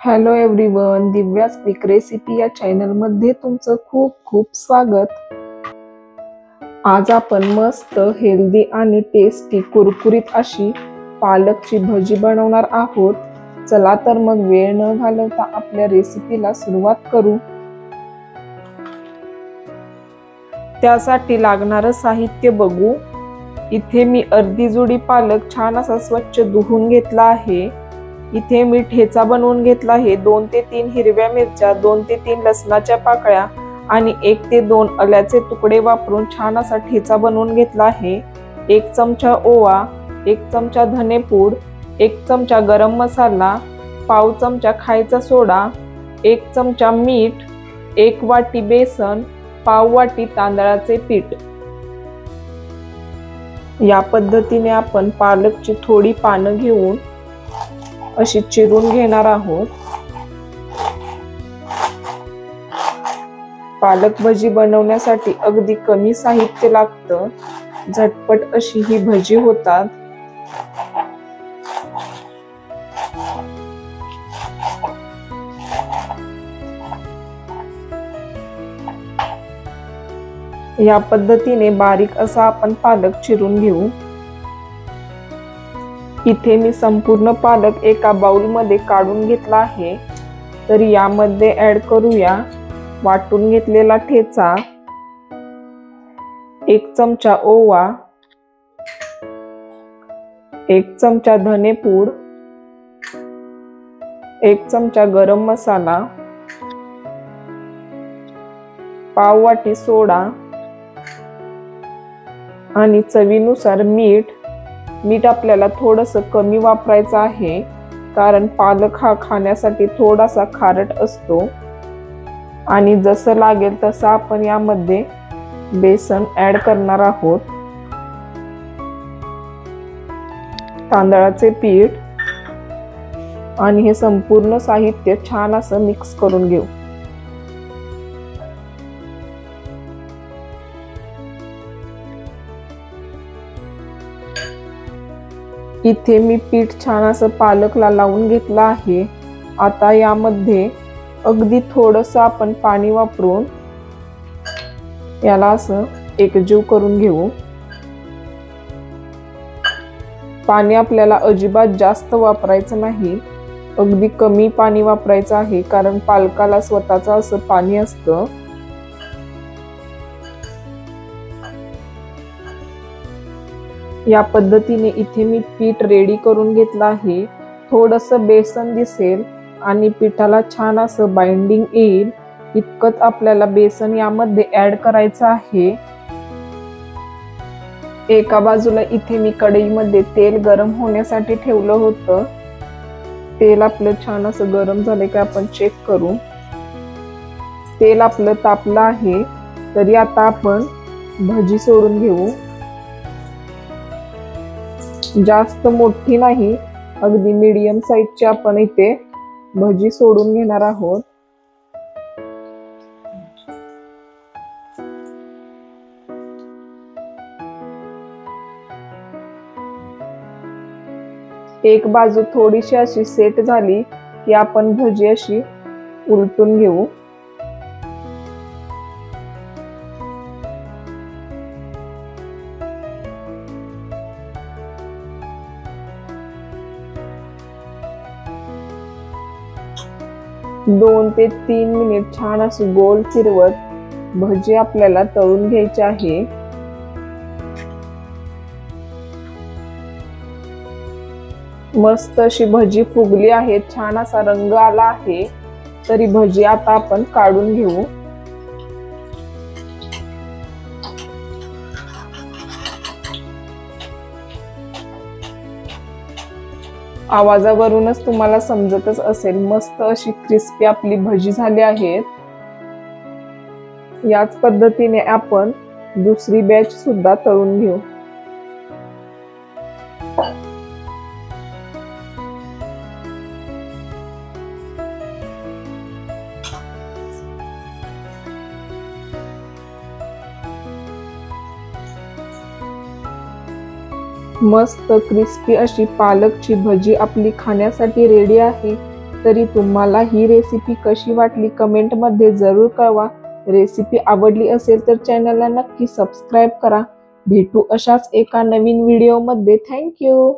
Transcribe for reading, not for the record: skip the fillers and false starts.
Hello everyone, Divya's quick recipe या channel मध्ये तुमचं खूप खूप स्वागत। आज आपण मस्त हेल्दी आणि टेस्टी कुरकुरीत अशी पालकची भजी बनवणार आहोत। चला तर मग वेळ न घालवता आपल्या रेसिपीला सुरुवात करू। त्यासाठी लागणारं साहित्य बघू। इथे मी अर्धी जुडी पालक छान असा स्वच्छ धुवून घेतला आहे। इथे मी ठेचा बनवून घेतला आहे। 2 ते 3 हिरव्या मिरच्या, 2 ते 3 लसणाच्या पाकळ्या आणि 1 ते 2 आल्याचे तुकडे वापरून छान असा ठेचा बनवून घेतला आहे। 1 चमचा ओवा, 1 चमचा धनेपूड, 1 चमचा गरम मसाला, पाव चमचा खायचा सोडा, 1 चमचा मीठ, 1 वाटी बेसन, पाव वाटी तांदळाचे पीठ। या पद्धतीने आपण पालकची थोडी पानं घेऊन अशी चिरून घेणार आहोत। पालक भजी बनवण्यासाठी अगदी कमी साहित्य लागतं, झटपट अशी ही भजी होतात। या पद्धतीने बारीक असा आपण पालक चिरून घेऊ। इथे मी संपूर्ण पालक एका बाउल मध्ये काढून घेतला आहे। तर यामध्ये ऍड करूया वाटून घेतलेला ठेचा, 1 चमचा ओवा, 1 चमचा धनेपूड, 1 चमचा गरम मसाला, पाव वाटी सोडा आणि चवीनुसार मीठ। मीठ आपल्याला थोडंसं कमी वापरायचं आहे, कारण पालक हा खाण्यासाठी थोडासा खारट असतो। आणि जसं लागेल तसं आपण यामध्ये बेसन ऍड करणार आहोत, तांदळाचे पीठ, आणि हे संपूर्ण साहित्य छान असं मिक्स करून घेऊ। इथे मी पीठ छान असं पालकला लावून घेतलं आहे। आता यामध्ये अगदी थोडंसं आपण पाणी वापरून याला असं एकजीव करून घेऊ। पाणी आपल्याला अजिबात जास्त वापरायचं नाही, अगदी कमी पाणी वापरायचं आहे, कारण पालकाला स्वतःचं असं पाणी असतं। या पद्धतीने इथे मी पीठ रेडी करून घेतलं आहे। थोडंसं बेसन दिसेल आणि पिठाला छान असं बाइंडिंग येईल इतकंच आपल्याला बेसन यामध्ये ऍड करायचं आहे। एका बाजूला इथे मी कढईमध्ये तेल गरम होण्यासाठी ठेवलं होतं। तेल आपलं छान असं गरम झाले का आपण चेक करू। तेल आपलं तापलं आहे, तरी आता आपण भजी सोडून घेऊ। जास्त मोठी नाही, अगदी मीडियम साईजची आपण इथे भजी सोडून घेणार आहोत। एक बाजू थोडीशी अशी सेट झाली की आपण भजी अशी उलटून घेऊ। दोन ते 3 मिनिट छान अशी गोल फिरवत भजी आपल्याला तळून घ्यायची आहे। मस्त अशी भजी फुगली आहे, छान असा रंग आला आहे। तरी भजी आता आपण काढून घेऊ। आवाजावरूनच तुम्हाला समजतच असेल, मस्त अशी क्रिस्पी आपली भजी झाली आहेत। याच पद्धतीने आपण दुसरी बॅच सुद्धा तळून घेऊ। मस्त क्रिस्पी अशी पालकची भजी आपली खाण्यासाठी रेडी आहे। तरी तुम्हाला ही रेसिपी कशी वाटली कमेंटमध्ये जरूर कळवा। रेसिपी आवडली असेल तर चॅनलला नक्की सबस्क्राईब करा। भेटू अशाच एका नवीन व्हिडिओमध्ये। थँक्यू।